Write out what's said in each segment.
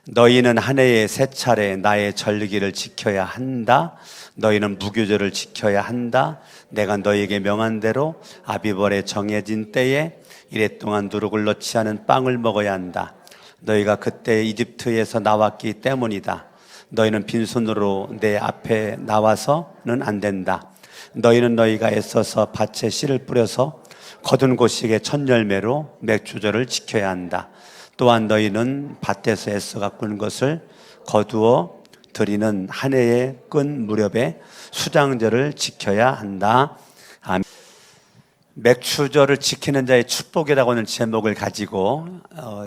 너희는 한 해에 3차례 나의 절기를 지켜야 한다. 너희는 무교절을 지켜야 한다. 내가 너희에게 명한 대로 아비벌에 정해진 때에 이래 동안 누룩을 넣지 않은 빵을 먹어야 한다. 너희가 그때 이집트에서 나왔기 때문이다. 너희는 빈손으로 내 앞에 나와서는 안 된다. 너희는 너희가 애써서 밭에 씨를 뿌려서 거둔 곳식의 첫 열매로 맥주절을 지켜야 한다. 또한 너희는 밭에서 애써 가꾼 것을 거두어 드리는 한 해의 끈 무렵에 수장절을 지켜야 한다. 아멘. 맥주절을 지키는 자의 축복이라고 하는 제목을 가지고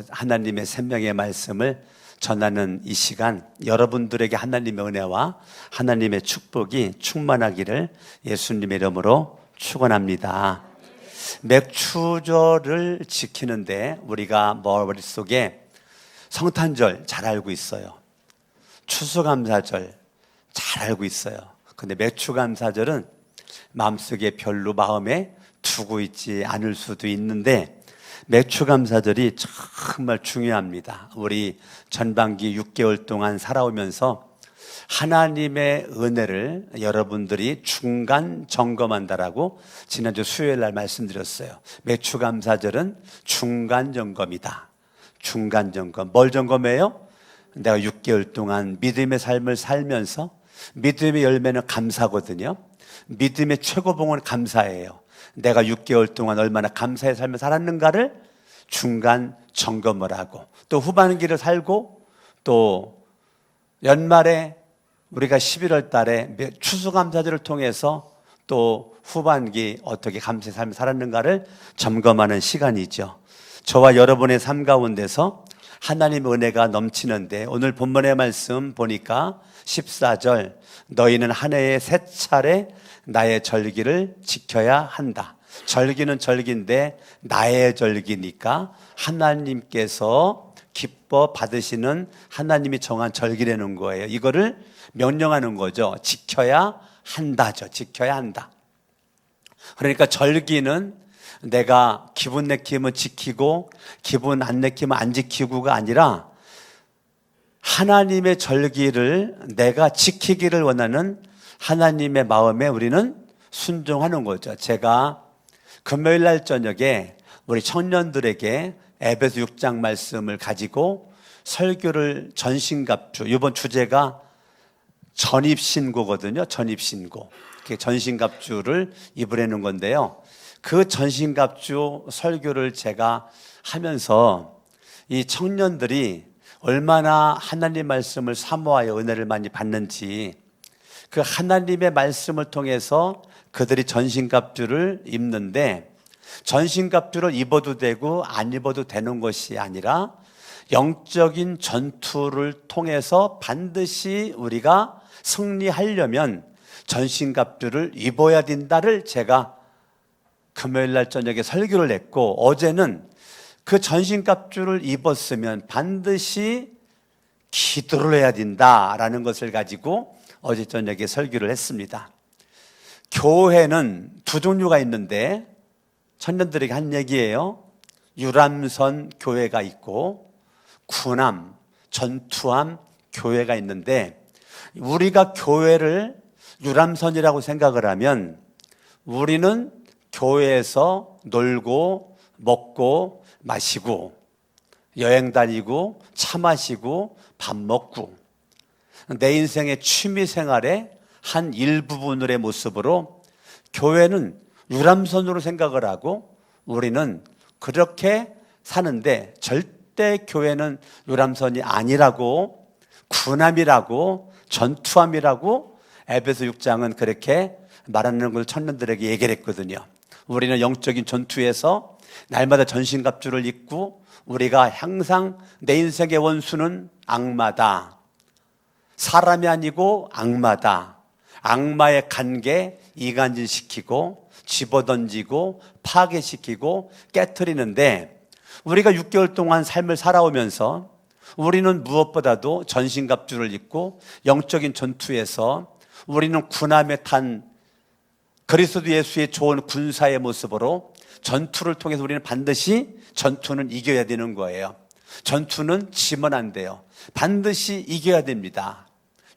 하나님의 생명의 말씀을 전하는 이 시간, 여러분들에게 하나님의 은혜와 하나님의 축복이 충만하기를 예수님의 이름으로 축원합니다. 맥주절을 지키는데 우리가 머릿속에 성탄절 잘 알고 있어요. 추수감사절 잘 알고 있어요. 근데 맥주감사절은 마음속에 별로 마음에 두고 있지 않을 수도 있는데 맥주감사절이 정말 중요합니다. 우리 전반기 6개월 동안 살아오면서 하나님의 은혜를 여러분들이 중간 점검한다라고 지난주 수요일 날 말씀드렸어요. 맥주감사절은 중간 점검이다. 중간 점검. 뭘 점검해요? 내가 6개월 동안 믿음의 삶을 살면서 믿음의 열매는 감사거든요. 믿음의 최고봉은 감사예요. 내가 6개월 동안 얼마나 감사의 삶을 살았는가를 중간 점검을 하고 또 후반기를 살고 또 연말에 우리가 11월 달에 추수감사절을 통해서 또 후반기 어떻게 감사의 삶을 살았는가를 점검하는 시간이죠. 저와 여러분의 삶 가운데서 하나님의 은혜가 넘치는데 오늘 본문의 말씀 보니까 14절 너희는 한 해에 3차례 나의 절기를 지켜야 한다. 절기는 절기인데 나의 절기니까 하나님께서 기뻐 받으시는 하나님이 정한 절기라는 거예요. 이거를 명령하는 거죠. 지켜야 한다죠. 지켜야 한다. 그러니까 절기는 내가 기분 내키면 지키고 기분 안 내키면 안 지키고가 아니라 하나님의 절기를 내가 지키기를 원하는 하나님의 마음에 우리는 순종하는 거죠. 제가 금요일 날 저녁에 우리 청년들에게 에베소 6장 말씀을 가지고 설교를 전신갑주, 이번 주제가 전입신고거든요. 전입신고. 전신갑주를 입으려는 건데요. 그 전신갑주 설교를 제가 하면서 이 청년들이 얼마나 하나님 말씀을 사모하여 은혜를 많이 받는지 그 하나님의 말씀을 통해서 그들이 전신갑주를 입는데 전신갑주를 입어도 되고 안 입어도 되는 것이 아니라 영적인 전투를 통해서 반드시 우리가 승리하려면 전신갑주를 입어야 된다를 제가 금요일 날 저녁에 설교를 했고 어제는 그 전신갑주를 입었으면 반드시 기도를 해야 된다라는 것을 가지고 어제 저녁에 설교를 했습니다. 교회는 두 종류가 있는데 청년들에게 한 얘기예요. 유람선 교회가 있고 군함, 전투함 교회가 있는데 우리가 교회를 유람선이라고 생각을 하면 우리는 교회에서 놀고 먹고 마시고 여행 다니고 차 마시고 밥 먹고 내 인생의 취미 생활의 한 일부분의 모습으로 교회는 유람선으로 생각을 하고 우리는 그렇게 사는데 절대 교회는 유람선이 아니라고 군함이라고 전투함이라고 에베소 6장은 그렇게 말하는 걸 청년들에게 얘기를 했거든요. 우리는 영적인 전투에서 날마다 전신갑주를 입고 우리가 항상 내 인생의 원수는 악마다. 사람이 아니고 악마다. 악마의 관계 이간질시키고 집어던지고 파괴시키고 깨트리는데 우리가 6개월 동안 삶을 살아오면서 우리는 무엇보다도 전신갑주를 입고 영적인 전투에서 우리는 군함에 탄 그리스도 예수의 좋은 군사의 모습으로 전투를 통해서 우리는 반드시 전투는 이겨야 되는 거예요. 전투는 지면 안 돼요. 반드시 이겨야 됩니다.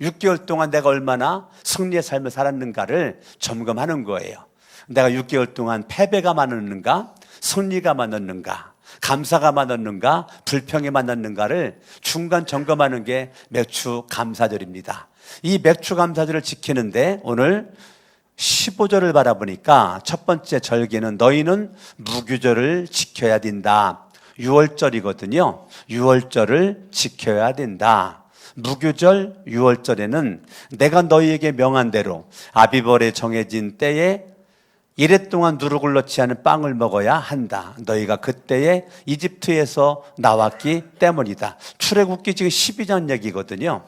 6개월 동안 내가 얼마나 승리의 삶을 살았는가를 점검하는 거예요. 내가 6개월 동안 패배가 많았는가, 승리가 많았는가, 감사가 많았는가, 불평이 많았는가를 중간 점검하는 게 맥주 감사절입니다. 이 맥주 감사절을 지키는데 오늘 15절을 바라보니까 첫 번째 절기는 너희는 무교절을 지켜야 된다. 6월절이거든요. 6월절을 지켜야 된다. 무교절 6월절에는 내가 너희에게 명한 대로 아비벌에 정해진 때에 이래 동안 누룩을 넣지 않은 빵을 먹어야 한다. 너희가 그때에 이집트에서 나왔기 때문이다. 출애굽기 지금 12장 얘기거든요.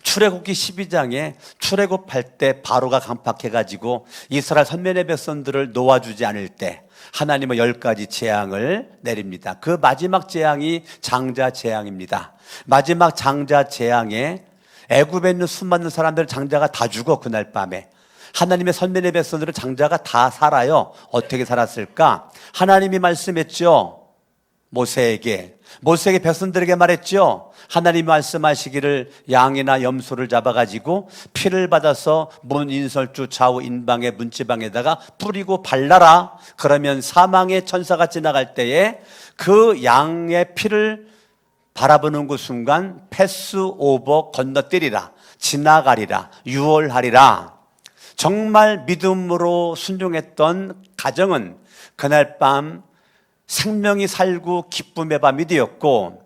출애굽기 12장에 출애굽할 때 바로가 강팍해가지고 이스라엘 선면의 백성들을 놓아주지 않을 때 하나님은 10가지 재앙을 내립니다. 그 마지막 재앙이 장자 재앙입니다. 마지막 장자 재앙에 애굽에 있는 수많은 사람들 장자가 다 죽어. 그날 밤에 하나님의 선면의 백성들은 장자가 다 살아요. 어떻게 살았을까? 하나님이 말씀했죠. 모세에게 백성들에게 말했죠. 하나님이 말씀하시기를 양이나 염소를 잡아가지고 피를 받아서 문 인설주 좌우 인방의 문지방에다가 뿌리고 발라라. 그러면 사망의 천사가 지나갈 때에 그 양의 피를 바라보는 그 순간 패스오버 건너뛰리라. 지나가리라. 유월하리라. 정말 믿음으로 순종했던 가정은 그날 밤 생명이 살고 기쁨의 밤이 되었고,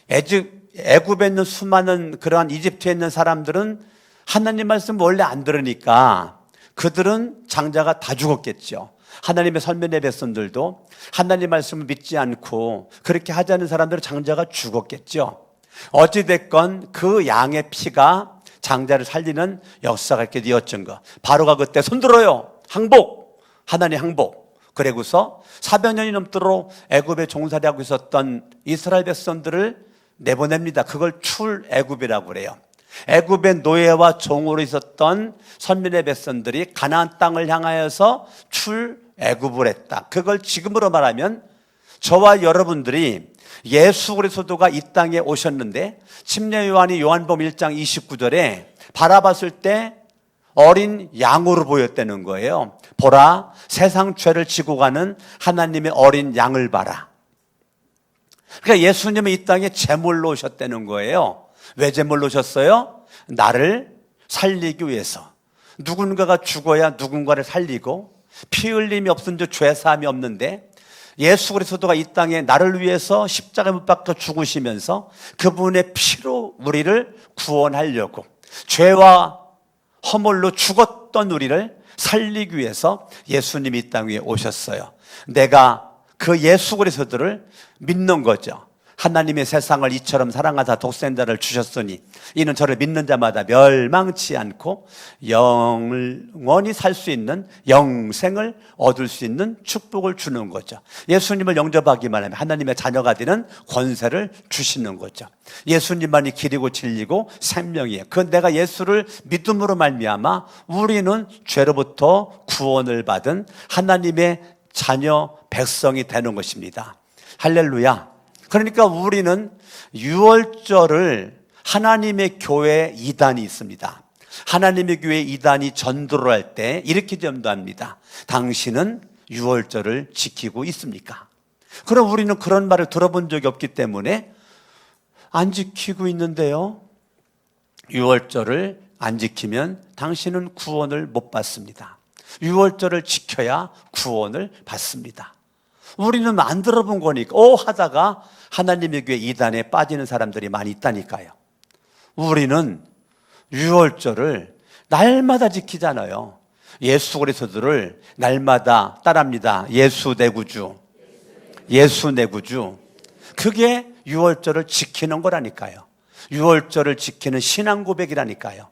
애굽에 있는 수많은 그러한 이집트에 있는 사람들은 하나님 말씀 원래 안 들으니까 그들은 장자가 다 죽었겠죠. 하나님의 선면의 백성들도 하나님 말씀을 믿지 않고 그렇게 하지 않은 사람들은 장자가 죽었겠죠. 어찌됐건 그 양의 피가 장자를 살리는 역사가 있게 되었던 거. 바로가 그때 손들어요. 항복. 하나님 항복. 그리고서 400년이 넘도록 애굽에 종살이하고 있었던 이스라엘 백성들을 내보냅니다. 그걸 출애굽이라고 그래요. 애굽의 노예와 종으로 있었던 선민의 백성들이 가나안 땅을 향하여서 출애굽을 했다. 그걸 지금으로 말하면 저와 여러분들이 예수 그리스도가 이 땅에 오셨는데 침례 요한이 요한복음 1장 29절에 바라봤을 때 어린 양으로 보였다는 거예요. 보라, 세상 죄를 지고 가는 하나님의 어린 양을 봐라. 그러니까 예수님은 이 땅에 제물로 오셨다는 거예요. 왜 제물로 오셨어요? 나를 살리기 위해서. 누군가가 죽어야 누군가를 살리고 피 흘림이 없은데 죄 사함이 없는데 예수 그리스도가 이 땅에 나를 위해서 십자가에 못 박혀 죽으시면서 그분의 피로 우리를 구원하려고 죄와 허물로 죽었던 우리를 살리기 위해서 예수님이 이 땅 위에 오셨어요. 내가 그 예수 그리스도를 믿는 거죠. 하나님의 세상을 이처럼 사랑하사 독생자를 주셨으니 이는 저를 믿는 자마다 멸망치 않고 영원히 살 수 있는 영생을 얻을 수 있는 축복을 주는 거죠. 예수님을 영접하기만 하면 하나님의 자녀가 되는 권세를 주시는 거죠. 예수님만이 길이고 진리고 생명이에요. 그 내가 예수를 믿음으로 말미암아 우리는 죄로부터 구원을 받은 하나님의 자녀 백성이 되는 것입니다. 할렐루야. 그러니까 우리는 6월절을 하나님의 교회 2단이 있습니다. 하나님의 교회 2단이 전도를 할 때 이렇게 전도합니다. 당신은 6월절을 지키고 있습니까? 그럼 우리는 그런 말을 들어본 적이 없기 때문에 안 지키고 있는데요. 6월절을 안 지키면 당신은 구원을 못 받습니다. 6월절을 지켜야 구원을 받습니다. 우리는 안 들어본 거니까 하다가 하나님의 교회 2단에 빠지는 사람들이 많이 있다니까요. 우리는 6월절을 날마다 지키잖아요. 예수 그리스도를 날마다 따릅니다. 예수 내 구주, 예수 내 구주. 그게 6월절을 지키는 거라니까요. 6월절을 지키는 신앙 고백이라니까요.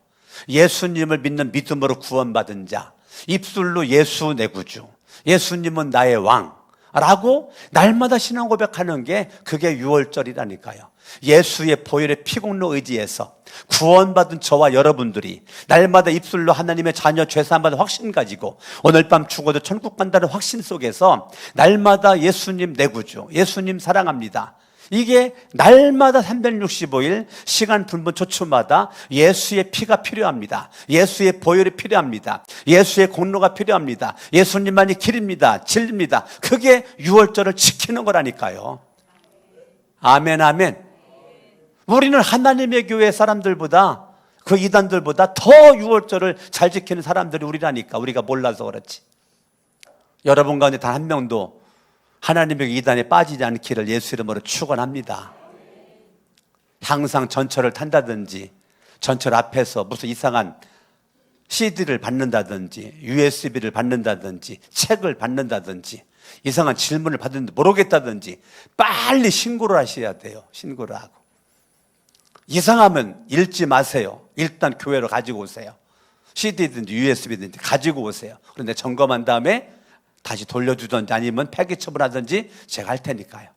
예수님을 믿는 믿음으로 구원받은 자, 입술로 예수 내 구주, 예수님은 나의 왕 라고 날마다 신앙 고백하는 게 그게 6월절이라니까요. 예수의 보혈의 피공로 의지해서 구원받은 저와 여러분들이 날마다 입술로 하나님의 자녀 죄사함 받은 확신 가지고 오늘 밤 죽어도 천국 간다는 확신 속에서 날마다 예수님 내 구주, 예수님 사랑합니다, 이게 날마다 365일 시간 분분 초초마다 예수의 피가 필요합니다. 예수의 보혈이 필요합니다. 예수의 공로가 필요합니다. 예수님만이 길입니다. 진리입니다. 그게 유월절을 지키는 거라니까요. 아멘, 아멘. 우리는 하나님의 교회 사람들보다, 그 이단들보다 더 유월절을 잘 지키는 사람들이 우리라니까. 우리가 몰라서 그렇지. 여러분 가운데 단 한 명도 하나님의 이단에 빠지지 않기를 예수 이름으로 축원합니다. 항상 전철을 탄다든지, 전철 앞에서 무슨 이상한 CD를 받는다든지, USB를 받는다든지, 책을 받는다든지, 이상한 질문을 받는데 모르겠다든지 빨리 신고를 하셔야 돼요. 신고를 하고. 이상하면 읽지 마세요. 일단 교회로 가지고 오세요. CD든지 USB든지 가지고 오세요. 그런데 점검한 다음에 다시 돌려주든지 아니면 폐기 처분하든지 제가 할 테니까요.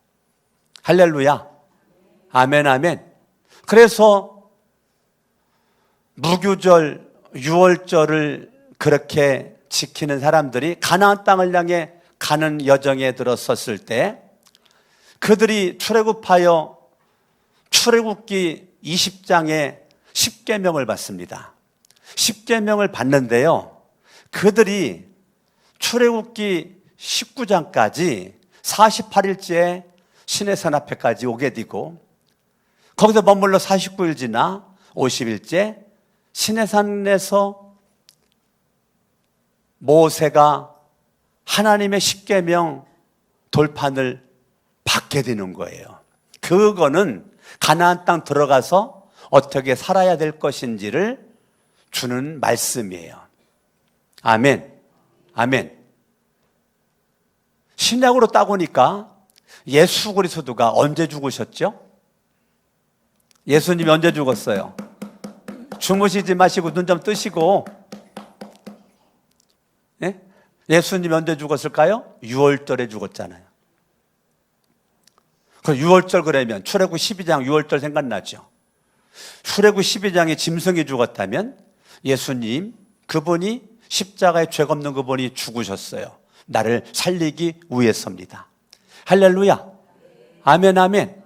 할렐루야. 아멘, 아멘. 그래서 무교절, 유월절을 그렇게 지키는 사람들이 가나안 땅을 향해 가는 여정에 들어섰을 때 그들이 출애굽하여 출애굽기 20장에 10계명을 받습니다. 10계명을 받는데요, 그들이 출애굽기 19장까지 48일째 시내산 앞에까지 오게 되고, 거기서 머물러 49일 지나 50일째 시내산에서 모세가 하나님의 10계명 돌판을 받게 되는 거예요. 그거는 가나안 땅 들어가서 어떻게 살아야 될 것인지를 주는 말씀이에요. 아멘, 아멘. 신약으로 따보니까 예수 그리스도가 언제 죽으셨죠? 예수님이 언제 죽었어요? 주무시지 마시고 눈 좀 뜨시고. 예? 예수님이 언제 죽었을까요? 6월절에 죽었잖아요. 그 6월절 그러면 출애굽 12장 6월절 생각나죠? 출애굽 12장에 짐승이 죽었다면 예수님, 그분이 십자가에 죄 없는 그분이 죽으셨어요. 나를 살리기 위해서입니다. 할렐루야. 아멘, 아멘,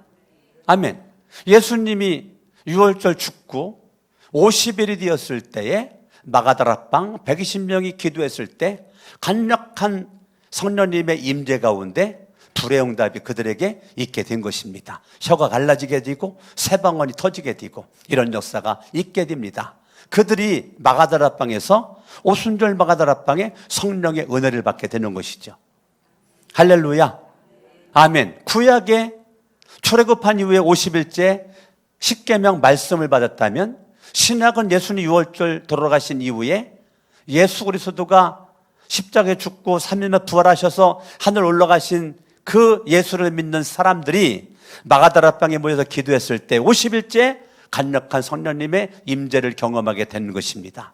아멘. 예수님이 6월절 죽고 50일이 되었을 때에 마가다락방 120명이 기도했을 때 강력한 성령님의 임재 가운데 불의 응답이 그들에게 있게 된 것입니다. 혀가 갈라지게 되고 새방언이 터지게 되고 이런 역사가 있게 됩니다. 그들이 마가다락방에서 오순절 마가다락방에 성령의 은혜를 받게 되는 것이죠. 할렐루야. 아멘. 구약에 출애굽한 이후에 50일째 10계명 말씀을 받았다면 신약은 예수님 6월절 돌아가신 이후에 예수 그리스도가 십자가에 죽고 3일만 부활하셔서 하늘 올라가신 그 예수를 믿는 사람들이 마가다락방에 모여서 기도했을 때 50일째 강력한 성령님의 임재를 경험하게 된 것입니다.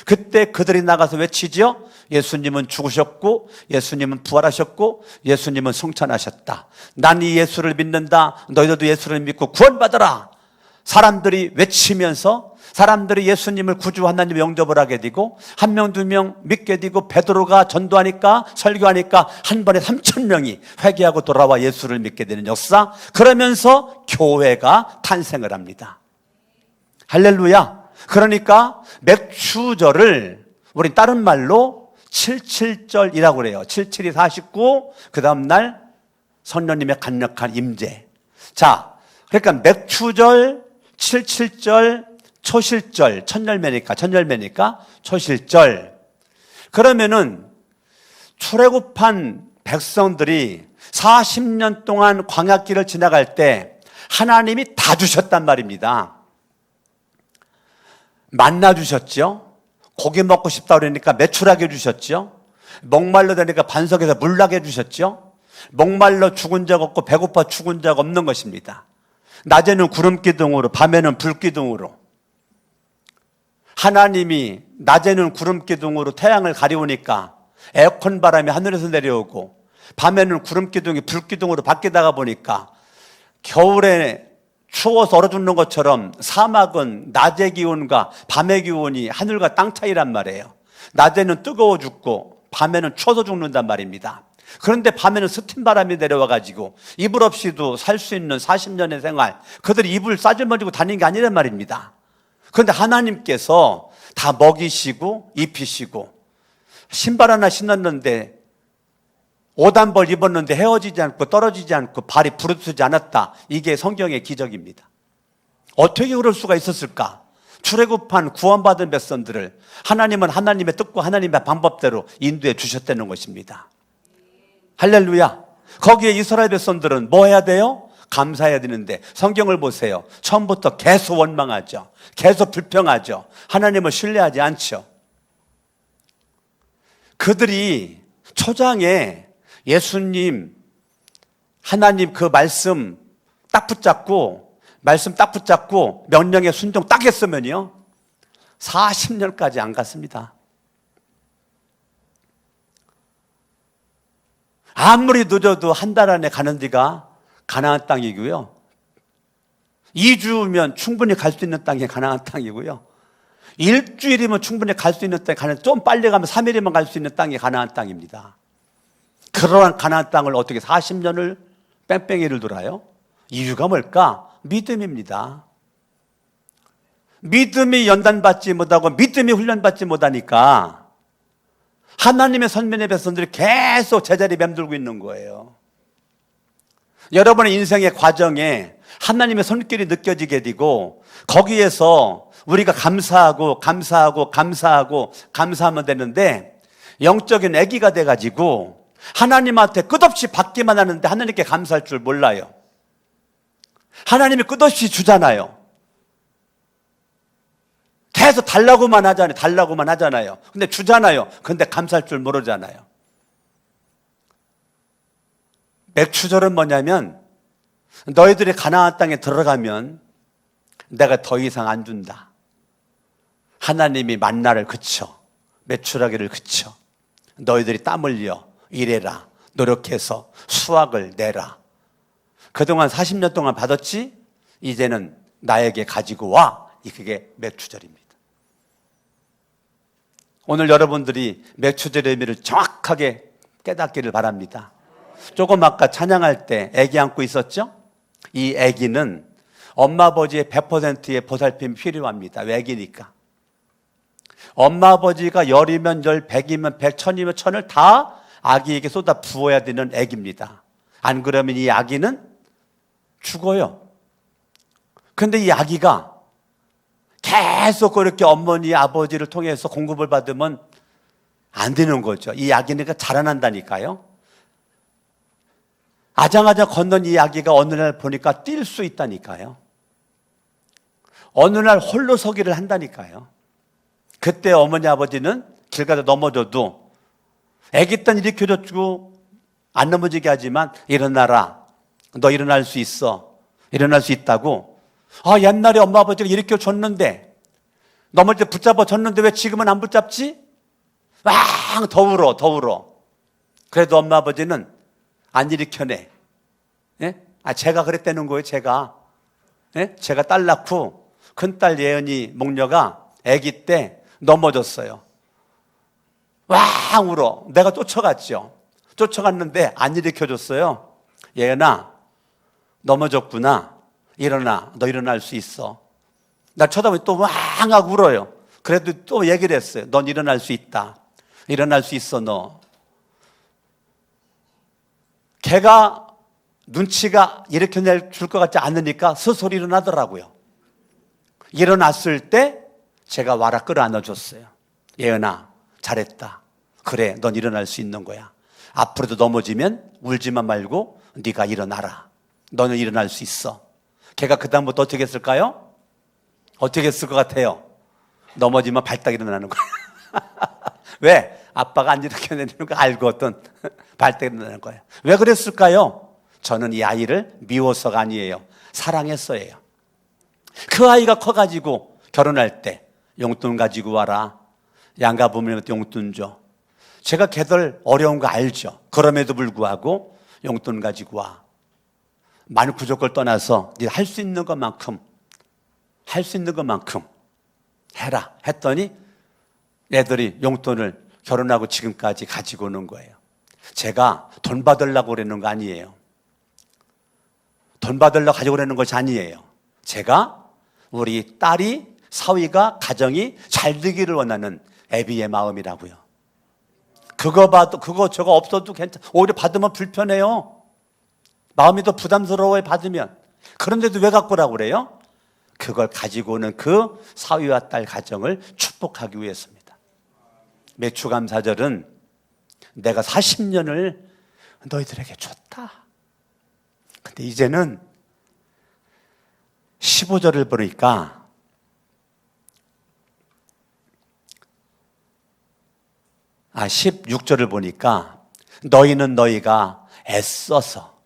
그때 그들이 나가서 외치죠. 예수님은 죽으셨고 예수님은 부활하셨고 예수님은 성찬하셨다. 난 이 예수를 믿는다. 너희들도 예수를 믿고 구원받아라. 사람들이 외치면서 사람들이 예수님을 구주 하나님 영접을 하게 되고 한 명, 두 명 믿게 되고 베드로가 전도하니까 설교하니까 한 번에 3,000명이 회개하고 돌아와 예수를 믿게 되는 역사. 그러면서 교회가 탄생을 합니다. 할렐루야. 그러니까 맥추절을 우리 다른 말로 77절이라고 그래요. 77이 49, 그 다음 날 성령님의 강력한 임재. 자, 그러니까 맥추절, 77절, 초실절, 첫열매니까 초실절. 그러면은 출애굽한 백성들이 40년 동안 광야길을 지나갈 때 하나님이 다 주셨단 말입니다. 만나 주셨죠. 고기 먹고 싶다 그러니까 매출하게 주셨죠. 목말라 되니까 반석에서 물 나게 주셨죠. 목말라 죽은 적 없고 배고파 죽은 적 없는 것입니다. 낮에는 구름 기둥으로, 밤에는 불 기둥으로. 하나님이 낮에는 구름 기둥으로 태양을 가리우니까 에어컨 바람이 하늘에서 내려오고, 밤에는 구름 기둥이 불 기둥으로 바뀌다가 보니까 겨울에 추워서 얼어 죽는 것처럼 사막은 낮의 기온과 밤의 기온이 하늘과 땅 차이란 말이에요. 낮에는 뜨거워 죽고 밤에는 추워서 죽는단 말입니다. 그런데 밤에는 스팀 바람이 내려와가지고 이불 없이도 살 수 있는 40년의 생활, 그들이 이불 싸질머지고 다니는 게 아니란 말입니다. 그런데 하나님께서 다 먹이시고 입히시고 신발 하나 신었는데 옷 한 벌 입었는데 헤어지지 않고 떨어지지 않고 발이 부르트지 않았다. 이게 성경의 기적입니다. 어떻게 그럴 수가 있었을까? 출애굽한 구원받은 백성들을 하나님은 하나님의 뜻과 하나님의 방법대로 인도해 주셨다는 것입니다. 할렐루야. 거기에 이스라엘 백성들은 뭐 해야 돼요? 감사해야 되는데 성경을 보세요. 처음부터 계속 원망하죠. 계속 불평하죠. 하나님을 신뢰하지 않죠. 그들이 초장에 예수님, 하나님 그 말씀 딱 붙잡고 명령에 순종 딱 했으면요 40년까지 안 갔습니다. 아무리 늦어도 한 달 안에 가는 데가 가나안 땅이고요, 2주면 충분히 갈 수 있는 땅이 가나안 땅이고요, 일주일이면 충분히 갈 수 있는 땅이 좀 빨리 가면 3일이면 갈 수 있는 땅이 가나안 땅입니다. 그러한 가나안 땅을 어떻게 40년을 뺑뺑이를 돌아요? 이유가 뭘까? 믿음입니다. 믿음이 연단받지 못하고 믿음이 훈련받지 못하니까 하나님의 선민의 백성들이 계속 제자리에 맴돌고 있는 거예요. 여러분의 인생의 과정에 하나님의 손길이 느껴지게 되고 거기에서 우리가 감사하면 되는데 영적인 애기가 돼가지고 하나님한테 끝없이 받기만 하는데 하나님께 감사할 줄 몰라요. 하나님이 끝없이 주잖아요. 계속 달라고만 하잖아요. 근데 주잖아요. 근데 감사할 줄 모르잖아요. 맥추절은 뭐냐면 너희들이 가나안 땅에 들어가면 내가 더 이상 안 준다. 하나님이 만나를 그쳐, 메추라기를 그쳐 너희들이 땀 흘려 일해라, 노력해서 수확을 내라. 그동안 40년 동안 받았지? 이제는 나에게 가지고 와. 그게 맥추절입니다. 오늘 여러분들이 맥추절의 의미를 정확하게 깨닫기를 바랍니다. 조금 아까 찬양할 때 아기 안고 있었죠? 이 아기는 엄마 아버지의 100%의 보살핌이 필요합니다. 왜 아기니까. 엄마 아버지가 열이면 열, 100이면 100, 1000이면 1000을 다 아기에게 쏟아 부어야 되는 아기입니다. 안 그러면 이 아기는 죽어요. 그런데 이 아기가 계속 그렇게 어머니, 아버지를 통해서 공급을 받으면 안 되는 거죠. 이 아기는 자라난다니까요. 아장아장 걷는 이 아기가 어느 날 보니까 뛸 수 있다니까요. 어느 날 홀로 서기를 한다니까요. 그때 어머니, 아버지는 길 가다 넘어져도 아기 땐 일으켜줬고 안 넘어지게 하지만 일어나라. 너 일어날 수 있어. 일어날 수 있다고. 옛날에 엄마 아버지가 일으켜줬는데 넘어질 때 붙잡아줬는데 왜 지금은 안 붙잡지? 더 울어. 그래도 엄마 아버지는 안 일으켜내. 예? 제가 그랬다는 거예요. 제가 딸 낳고 큰딸 예은이 목녀가 아기 때 넘어졌어요. 울어. 내가 쫓아갔죠. 쫓아갔는데 안 일으켜줬어요. 예은아, 넘어졌구나. 일어나. 너 일어날 수 있어. 나 쳐다보니 또 하고 울어요. 그래도 또 얘기를 했어요. 넌 일어날 수 있다. 일어날 수 있어, 너. 걔가 눈치가 일으켜낼 줄 것 같지 않으니까 스스로 일어나더라고요. 일어났을 때 제가 와라 끌어안아줬어요. 예은아, 잘했다. 그래, 넌 일어날 수 있는 거야. 앞으로도 넘어지면 울지만 말고 네가 일어나라. 너는 일어날 수 있어. 걔가 그 다음부터 어떻게 했을까요? 어떻게 했을 것 같아요? 넘어지면 발딱 일어나는 거야. 왜? 아빠가 안 일으켜내는 거 알거든. 발딱 일어나는 거야. 왜 그랬을까요? 저는 이 아이를 미워서가 아니에요. 사랑했어요. 그 아이가 커가지고 결혼할 때 용돈 가지고 와라. 양가 부모님한테 용돈 줘. 제가 걔들 어려운 거 알죠. 그럼에도 불구하고 용돈 가지고 와. 많은 부족을 떠나서 네 할 수 있는 것만큼 해라 했더니 애들이 용돈을 결혼하고 지금까지 가지고 오는 거예요. 제가 돈 받으려고 그러는 거 아니에요. 돈 받으려고 가지고 그러는 것이 아니에요. 제가 우리 딸이, 사위가, 가정이 잘 되기를 원하는 애비의 마음이라고요. 그거 저거 없어도 오히려 받으면 불편해요. 마음이 더 부담스러워요, 받으면. 그런데도 왜 갖고 오라고 그래요? 그걸 가지고 오는 그 사위와 딸 가정을 축복하기 위해서입니다. 매추감사절은 내가 40년을 너희들에게 줬다. 근데 이제는 15절을 보니까 아, 16절을 보니까 너희는 너희가 애써서,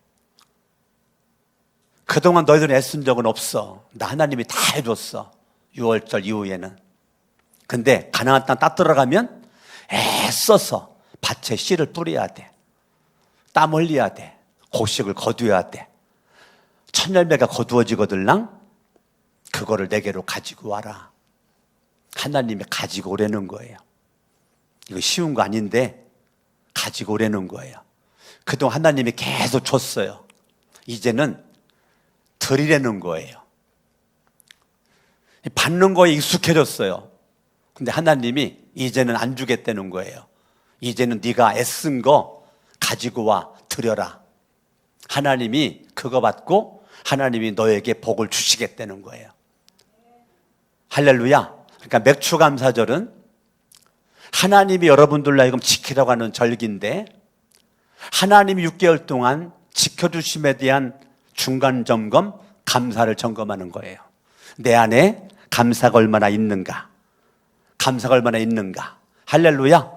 그동안 너희들은 애쓴 적은 없어. 나 하나님이 다 해줬어. 6월절 이후에는. 근데 가나안 땅 딱 들어가면 애써서 밭에 씨를 뿌려야 돼. 땀 흘려야 돼. 곡식을 거두어야 돼. 첫 열매가 거두어지거들랑 그거를 내게로 가지고 와라. 하나님이 가지고 오라는 거예요. 이거 쉬운 거 아닌데 가지고 오라는 거예요. 그동안 하나님이 계속 줬어요. 이제는 드리라는 거예요. 받는 거에 익숙해졌어요. 근데 하나님이 이제는 안 주겠다는 거예요. 이제는 네가 애쓴 거 가지고 와 드려라. 하나님이 그거 받고 하나님이 너에게 복을 주시겠다는 거예요. 할렐루야. 그러니까 맥추감사절은 하나님이 여러분들로 하여금 지키라고 하는 절기인데, 하나님이 6개월 동안 지켜주심에 대한 중간점검, 감사를 점검하는 거예요. 내 안에 감사가 얼마나 있는가, 감사가 얼마나 있는가. 할렐루야.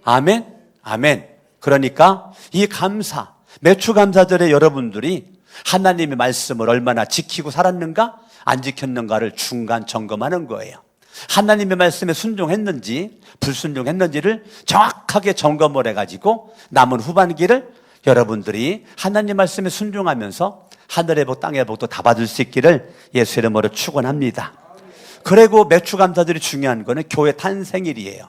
아멘. 아멘. 그러니까 이 감사, 매추감사절에 여러분들이 하나님의 말씀을 얼마나 지키고 살았는가, 안 지켰는가를 중간 점검하는 거예요. 하나님의 말씀에 순종했는지 불순종했는지를 정확하게 점검을 해가지고 남은 후반기를 여러분들이 하나님 말씀에 순종하면서 하늘의 복 땅의 복도 다 받을 수 있기를 예수 이름으로 축원합니다. 그리고 매추감사절이 중요한 거는 교회 탄생일이에요.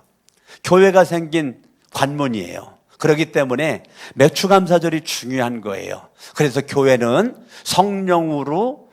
교회가 생긴 관문이에요. 그렇기 때문에 매추감사절이 중요한 거예요. 그래서 교회는 성령으로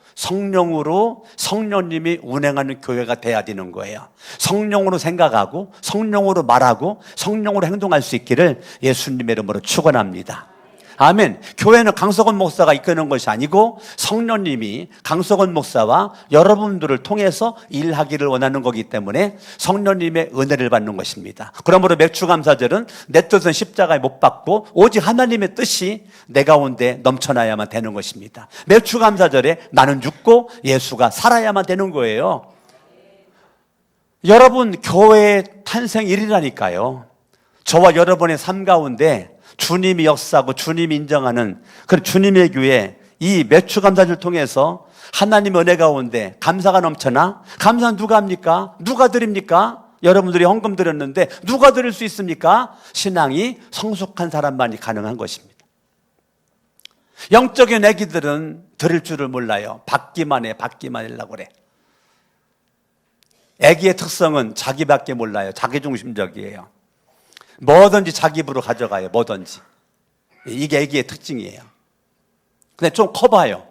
성령님이 운행하는 교회가 돼야 되는 거예요. 성령으로 생각하고 성령으로 말하고 성령으로 행동할 수 있기를 예수님의 이름으로 축원합니다. 아멘. 교회는 강석원 목사가 이끄는 것이 아니고 성령님이 강석원 목사와 여러분들을 통해서 일하기를 원하는 거기 때문에 성령님의 은혜를 받는 것입니다. 그러므로 맥추감사절은 내 뜻은 십자가에 못 박고 오직 하나님의 뜻이 내 가운데 넘쳐나야만 되는 것입니다. 맥추감사절에 나는 죽고 예수가 살아야만 되는 거예요. 여러분, 교회의 탄생일이라니까요. 저와 여러분의 삶 가운데 주님이 역사하고 주님이 인정하는 그 주님의 교회, 이 매추감사절을 통해서 하나님의 은혜 가운데 감사가 넘쳐나. 감사는 누가 합니까? 누가 드립니까? 여러분들이 헌금 드렸는데 누가 드릴 수 있습니까? 신앙이 성숙한 사람만이 가능한 것입니다. 영적인 애기들은 드릴 줄을 몰라요. 받기만 하려고 그래. 애기의 특성은 자기밖에 몰라요. 자기중심적이에요. 뭐든지 자기 입으로 가져가요. 뭐든지. 이게 애기의 특징이에요. 근데 좀 커봐요.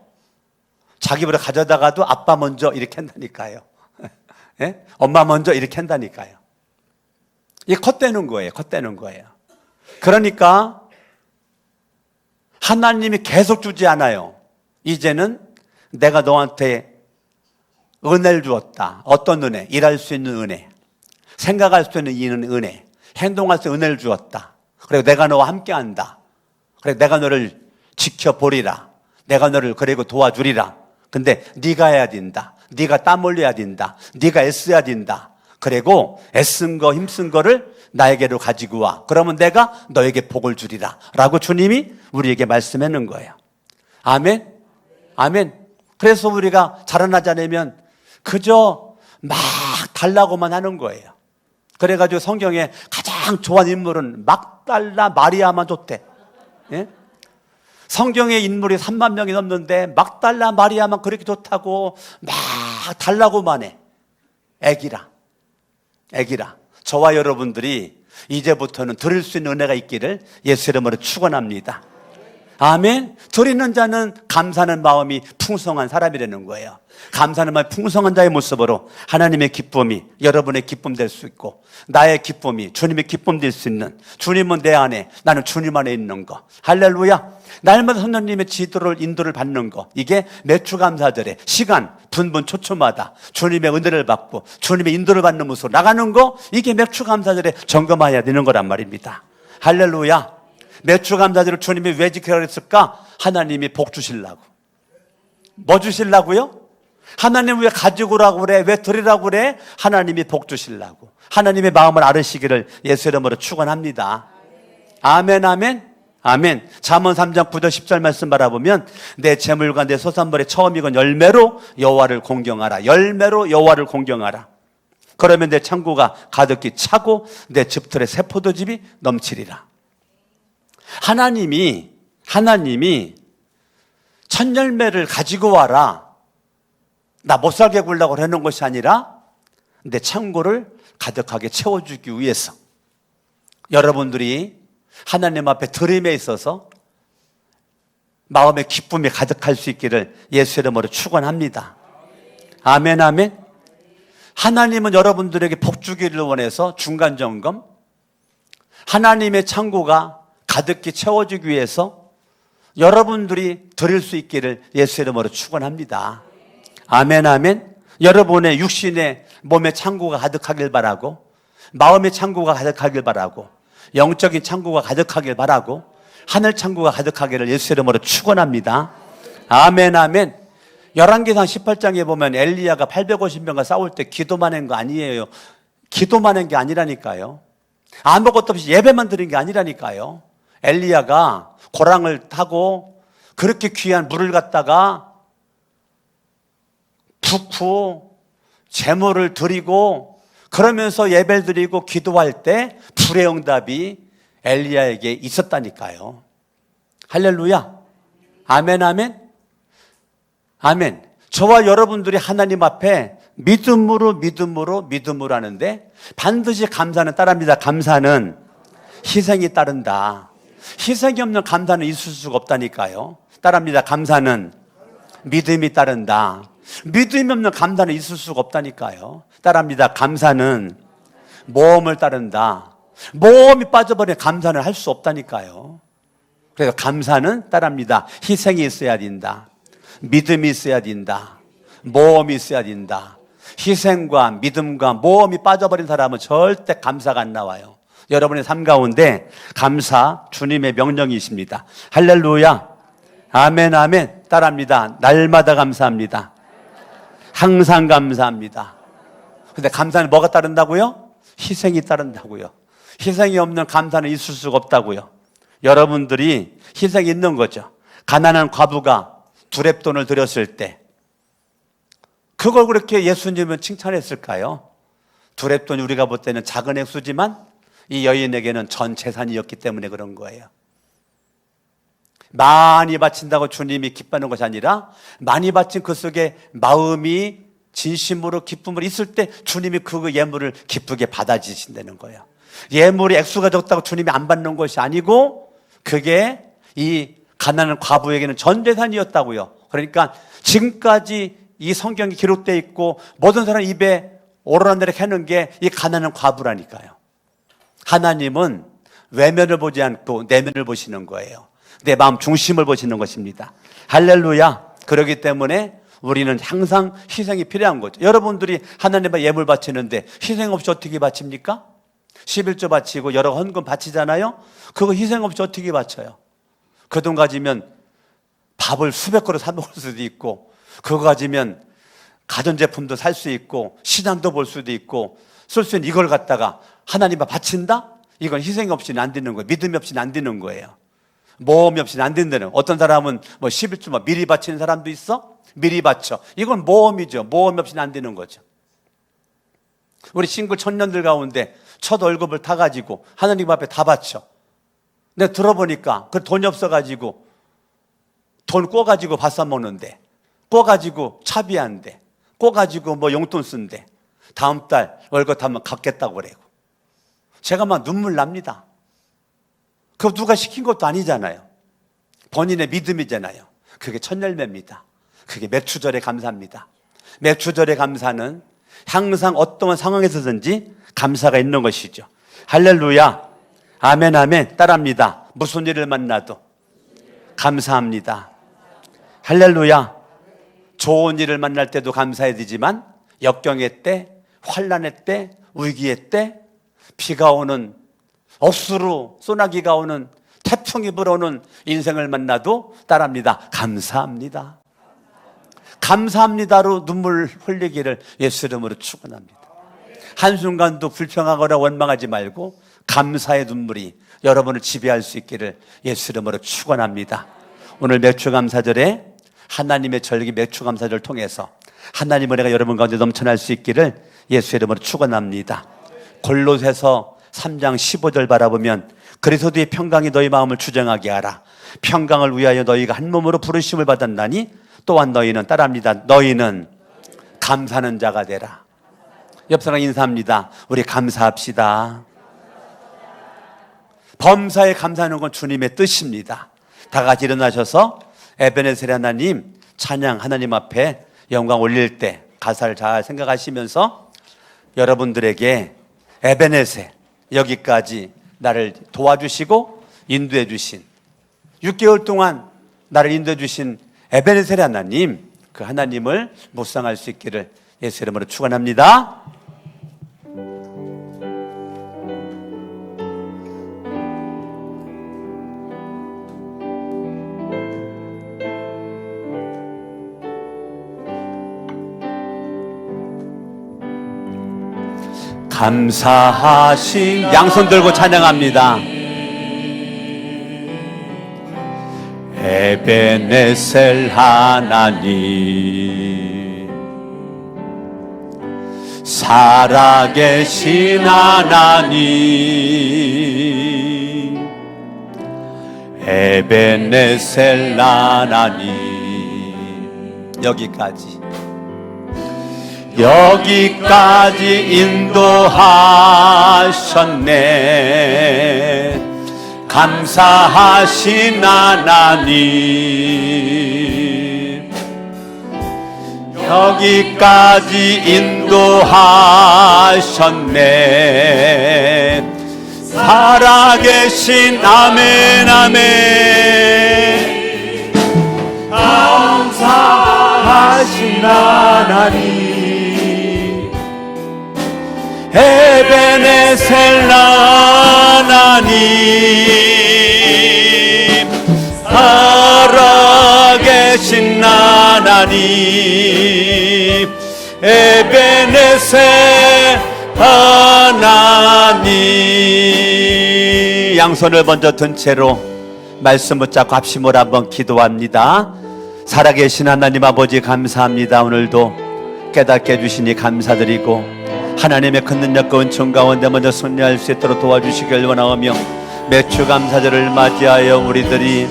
자기 입으로 가져다가도 아빠 먼저 이렇게 한다니까요. 예? 엄마 먼저 이렇게 한다니까요. 이게 컸다는 거예요. 그러니까 하나님이 계속 주지 않아요. 이제는 내가 너한테 은혜를 주었다. 어떤 은혜? 일할 수 있는 은혜, 생각할 수 있는 은혜, 행동할 수 있는 은혜를 주었다. 그리고 내가 너와 함께한다. 그리고 내가 너를 지켜보리라. 내가 너를 그리고 도와주리라. 근데 네가 해야 된다. 네가 땀 흘려야 된다. 네가 애써야 된다. 그리고 애쓴 거 힘쓴 거를 나에게로 가지고 와. 그러면 내가 너에게 복을 주리라 라고 주님이 우리에게 말씀해 놓은 거예요. 아멘. 아멘. 그래서 우리가 자라나지 않으면 그저 막 달라고만 하는 거예요. 그래가지고 성경에 가장 좋아하는 인물은 막달라 마리아만 좋대. 예? 성경의 인물이 3만 명이 넘는데 막달라 마리아만 그렇게 좋다고 막 달라고만 해. 애기라. 저와 여러분들이 이제부터는 드릴 수 있는 은혜가 있기를 예수 이름으로 축원합니다. 아멘. 드리는 자는 감사하는 마음이 풍성한 사람이라는 거예요. 감사하는 마음이 풍성한 자의 모습으로 하나님의 기쁨이 여러분의 기쁨 될 수 있고, 나의 기쁨이 주님의 기쁨 될 수 있는, 주님은 내 안에, 나는 주님 안에 있는 거. 할렐루야. 날마다 성령님의 지도를, 인도를 받는 거. 이게 매주 감사절에 시간, 분분, 초초마다 주님의 은혜를 받고 주님의 인도를 받는 모습으로 나가는 거. 이게 매주 감사절에 점검해야 되는 거란 말입니다. 할렐루야. 매주 감사절을 주님이 왜 지키라고 했을까? 하나님이 복 주시려고. 뭐 주시려고요? 하나님 왜 가지고 오라고 그래? 왜 드리라고 그래? 하나님이 복 주시려고. 하나님의 마음을 알으시기를 예수 이름으로 축원합니다. 아멘, 아멘, 아멘. 잠언 3장 9절 10절 말씀 바라보면, 내 재물과 내 소산물의 처음이건 열매로 여호와를 공경하라. 열매로 여호와를 공경하라. 그러면 내 창고가 가득히 차고 내 집틀에 새 포도즙이 넘치리라. 하나님이 첫 열매를 가지고 와라, 나 못 살게 굴라고 하는 것이 아니라 내 창고를 가득하게 채워주기 위해서 여러분들이 하나님 앞에 드림에 있어서 마음의 기쁨이 가득할 수 있기를 예수 이름으로 축원합니다. 아멘, 아멘. 하나님은 여러분들에게 복 주기를 원해서 중간점검, 하나님의 창고가 가득히 채워주기 위해서 여러분들이 드릴 수 있기를 예수 이름으로 축원합니다. 아멘, 아멘. 여러분의 육신의 몸의 창고가 가득하길 바라고, 마음의 창고가 가득하길 바라고, 영적인 창고가 가득하길 바라고, 하늘 창고가 가득하기를 예수 이름으로 축원합니다. 아멘, 아멘. 열왕기상 18장에 보면 엘리야가 850명과 싸울 때 기도만 한 거 아니에요. 기도만 한 게 아니라니까요. 아무것도 없이 예배만 드린 게 아니라니까요. 엘리야가 고랑을 타고 그렇게 귀한 물을 갖다가 붓고 제물을 드리고 그러면서 예배를 드리고 기도할 때 불의 응답이 엘리야에게 있었다니까요. 할렐루야. 아멘, 아멘. 아멘. 저와 여러분들이 하나님 앞에 믿음으로 하는데 반드시 감사는 따릅니다. 감사는 희생이 따른다. 희생이 없는 감사는 있을 수가 없다니까요. 따릅니다. 감사는 믿음이 따른다. 믿음이 없는 감사는 있을 수가 없다니까요. 따릅니다. 감사는 모험을 따른다. 모험이 빠져버리면 감사는 할 수 없다니까요. 그래서 감사는 따릅니다. 희생이 있어야 된다. 믿음이 있어야 된다. 모험이 있어야 된다. 희생과 믿음과 모험이 빠져버린 사람은 절대 감사가 안 나와요. 여러분의 삶 가운데 감사, 주님의 명령이십니다. 할렐루야. 아멘, 아멘. 따라합니다. 날마다 감사합니다. 항상 감사합니다. 근데 감사는 뭐가 따른다고요? 희생이 따른다고요. 희생이 없는 감사는 있을 수가 없다고요. 여러분들이 희생이 있는 거죠. 가난한 과부가 두렙돈을 드렸을 때 그걸 그렇게 예수님은 칭찬했을까요? 두렙돈이 우리가 볼 때는 작은 액수지만 이 여인에게는 전 재산이었기 때문에 그런 거예요. 많이 바친다고 주님이 기뻐하는 것이 아니라 많이 바친 그 속에 마음이 진심으로 기쁨으로 있을 때 주님이 그 예물을 기쁘게 받아주신다는 거예요. 예물이 액수가 적다고 주님이 안 받는 것이 아니고 그게 이 가난한 과부에게는 전 재산이었다고요. 그러니까 지금까지 이 성경이 기록되어 있고 모든 사람 입에 오르락내리락 하는 게 이 가난한 과부라니까요. 하나님은 외면을 보지 않고 내면을 보시는 거예요. 내 마음 중심을 보시는 것입니다. 할렐루야. 그렇기 때문에 우리는 항상 희생이 필요한 거죠. 여러분들이 하나님의 예물 바치는데 희생 없이 어떻게 바칩니까? 11조 바치고 여러 헌금 바치잖아요. 그거 희생 없이 어떻게 바쳐요? 그 돈 가지면 밥을 수백 그릇 사 먹을 수도 있고, 그거 가지면 가전제품도 살 수 있고, 시장도 볼 수도 있고, 쓸 수 있는 이걸 갖다가 하나님께 바친다? 이건 희생 없이는 안 되는 거예요. 믿음이 없이는 안 되는 거예요. 모험이 없이는 안 된다는 거예요. 어떤 사람은 11조 미리 바치는 사람도 있어? 미리 바쳐. 이건 모험이죠. 모험이 없이는 안 되는 거죠. 우리 싱글 청년들 가운데 첫 월급을 타가지고 하나님 앞에 다 바쳐. 내가 들어보니까 그 돈이 없어가지고 돈 꿔가지고 밥 사 먹는데, 꿔가지고 차비한데, 꿔가지고 용돈 쓴대. 다음 달 월급 하면 갚겠다고 그래요. 제가 막 눈물 납니다. 그거 누가 시킨 것도 아니잖아요. 본인의 믿음이잖아요. 그게 첫 열매입니다. 그게 맥주절의 감사입니다. 맥주절의 감사는 항상 어떠한 상황에서든지 감사가 있는 것이죠. 할렐루야, 아멘, 아멘. 따라합니다. 무슨 일을 만나도 감사합니다. 할렐루야. 좋은 일을 만날 때도 감사해야 되지만 역경의 때, 환난의 때, 위기의 때, 비가 오는, 억수로 소나기가 오는, 태풍이 불어오는 인생을 만나도 따라합니다. 감사합니다. 감사합니다로 눈물 흘리기를 예수 이름으로 축원합니다. 한순간도 불평하거나 원망하지 말고 감사의 눈물이 여러분을 지배할 수 있기를 예수 이름으로 축원합니다. 오늘 맥주감사절에 하나님의 절기 맥주감사절을 통해서 하나님의 은혜가 여러분 가운데 넘쳐날 수 있기를 예수 이름으로 축원합니다. 골로새서 3장 15절 바라보면 그리스도의 평강이 너희 마음을 주장하게 하라. 평강을 위하여 너희가 한 몸으로 부르심을 받았나니 또한 너희는 따라합니다. 너희는 감사하는 자가 되라. 옆 사람 인사합니다. 우리 감사합시다. 범사에 감사하는 건 주님의 뜻입니다. 다 같이 일어나셔서 에베네셀 하나님 찬양 하나님 앞에 영광 올릴 때 가사를 잘 생각하시면서 여러분들에게 에베네셀 여기까지 나를 도와주시고 인도해 주신 6개월 동안 나를 인도해 주신 에베네셀 하나님, 그 하나님을 묵상할 수 있기를 예수 이름으로 축원합니다. 감사하신 양손 들고 찬양합니다. 에베네셀 하나님 살아계신 하나님 에베네셀 하나님 여기까지 인도하셨네. 감사하신 하나님 여기까지 인도하셨네. 살아계신 아멘 아멘 감사하신 하나님 에베네셀 하나님 살아계신 하나님 에베네셀 하나님 양손을 먼저 든 채로 말씀 붙잡고 합심으로 한번 기도합니다. 살아계신 하나님 아버지 감사합니다. 오늘도 깨닫게 해주시니 감사드리고 하나님의 큰 능력과 은총 가운데 먼저 승리할 수 있도록 도와주시길 원하오며 맥주감사절을 맞이하여 우리들이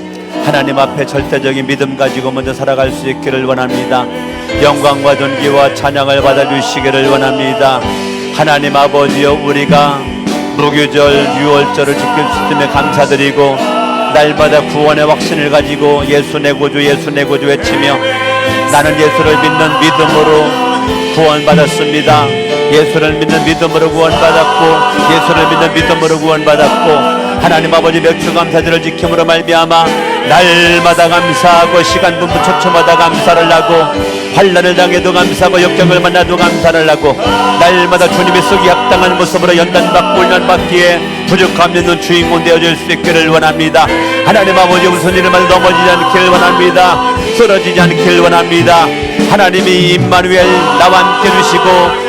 하나님 앞에 절대적인 믿음 가지고 먼저 살아갈 수 있기를 원합니다. 영광과 존귀와 찬양을 받아주시기를 원합니다. 하나님 아버지여 우리가 무교절 유월절을 지킬 수 있음에 감사드리고 날마다 구원의 확신을 가지고 예수 내 구주 예수 내 구주 외치며 나는 예수를 믿는 믿음으로 구원받았습니다. 예수를 믿는 믿음으로 구원받았고 예수를 믿는 믿음으로 구원받았고 하나님 아버지 맥주감사절을 지킴으로 말미암아 날마다 감사하고 시간 분부 초초마다 감사를 하고 환난을 당해도 감사하고 역경을 만나도 감사를 하고 날마다 주님의 쓰기 합당한 모습으로 연단받고 훈련받기에 부족함이 없는 주인공 되어줄 수 있기를 원합니다. 하나님 아버지 무슨 일을 만나도 넘어지지 않기를 원합니다. 쓰러지지 않기를 원합니다. 하나님이 임마누엘 나와 함께 해주시고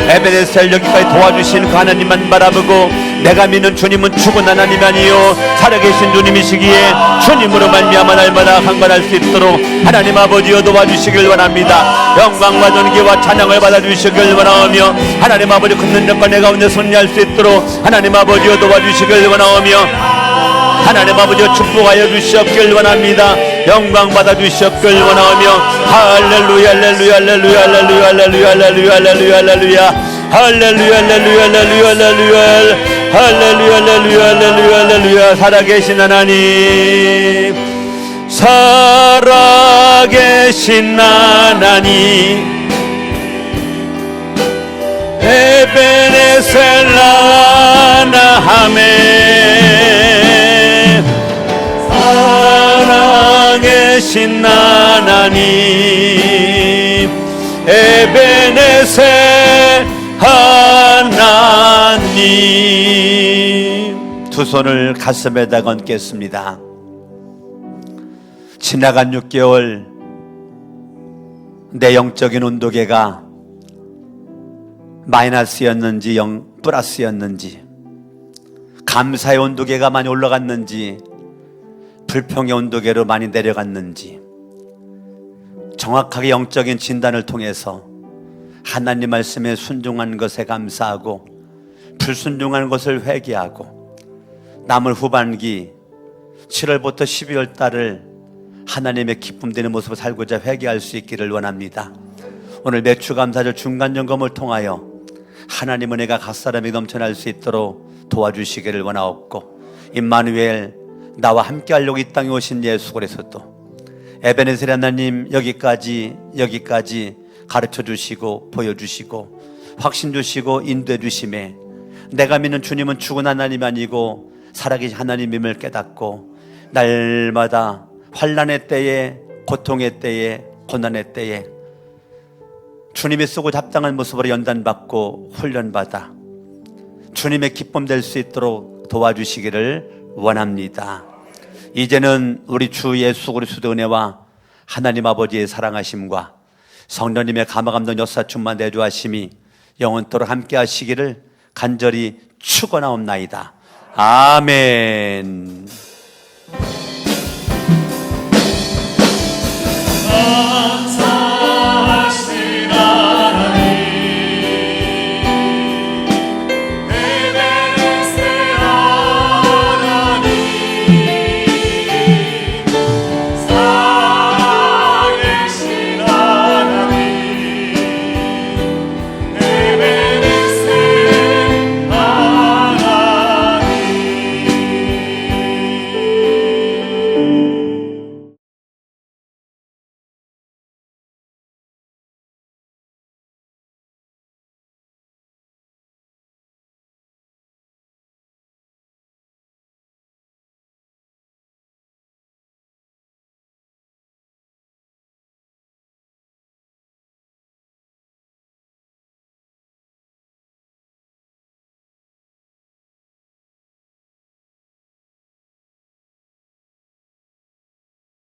에베네셀 여기까지 도와주신 그 하나님만 바라보고 내가 믿는 주님은 죽은 하나님이 아니요 살아계신 주님이시기에 주님으로 말미암아 날마다 강건할 수 있도록 하나님 아버지여 도와주시길 원합니다. 영광과 존귀와 찬양을 받아주시길 원하오며 하나님 아버지 큰 능력과 내 가운데 손리할 수 있도록 하나님 아버지여 도와주시길 원하오며 하나님 아버지여 축복하여 주시옵길 원합니다. 영광 받아 주시옵길 원하오며 할렐루야 할렐루야 할렐루야 할렐루야 할렐루야 할렐루야 할렐루야 할렐루야 할렐루야 할렐루야 할렐루야 할렐루야 할렐루야 할렐루야 할렐루야 할렐루야. 살아계신 하나님, 살아계신 하나님, 에베네셀 나하메. 살아계신 하나님, 에베네셀 하나님. 두 손을 가슴에다 얹겠습니다. 지나간 6개월 내 영적인 온도계가 마이너스였는지 플러스였는지, 감사의 온도계가 많이 올라갔는지 불평의 온도계로 많이 내려갔는지, 정확하게 영적인 진단을 통해서 하나님 말씀에 순종한 것에 감사하고 불순종한 것을 회개하고 남을 후반기 7월부터 12월 달을 하나님의 기쁨 되는 모습을 살고자 회개할 수 있기를 원합니다. 오늘 매추감사절 중간점검을 통하여 하나님 은혜가 갓사람이 넘쳐날 수 있도록 도와주시기를 원하옵고, 임마누엘, 나와 함께 하려고 이 땅에 오신 예수 그리스도, 에베네셀 하나님, 여기까지 가르쳐 주시고 보여주시고 확신 주시고 인도해 주심에 내가 믿는 주님은 죽은 하나님이 아니고 살아계신 하나님임을 깨닫고, 날마다 환난의 때에, 고통의 때에, 고난의 때에 주님이 쓰고 합당한 모습으로 연단받고 훈련받아 주님의 기쁨 될 수 있도록 도와주시기를 원합니다. 이제는 우리 주 예수 그리스도의 은혜와 하나님 아버지의 사랑하심과 성령님의 감화감동 역사 충만 내주하심이 영원토록 함께 하시기를 간절히 축원하옵나이다. 아멘.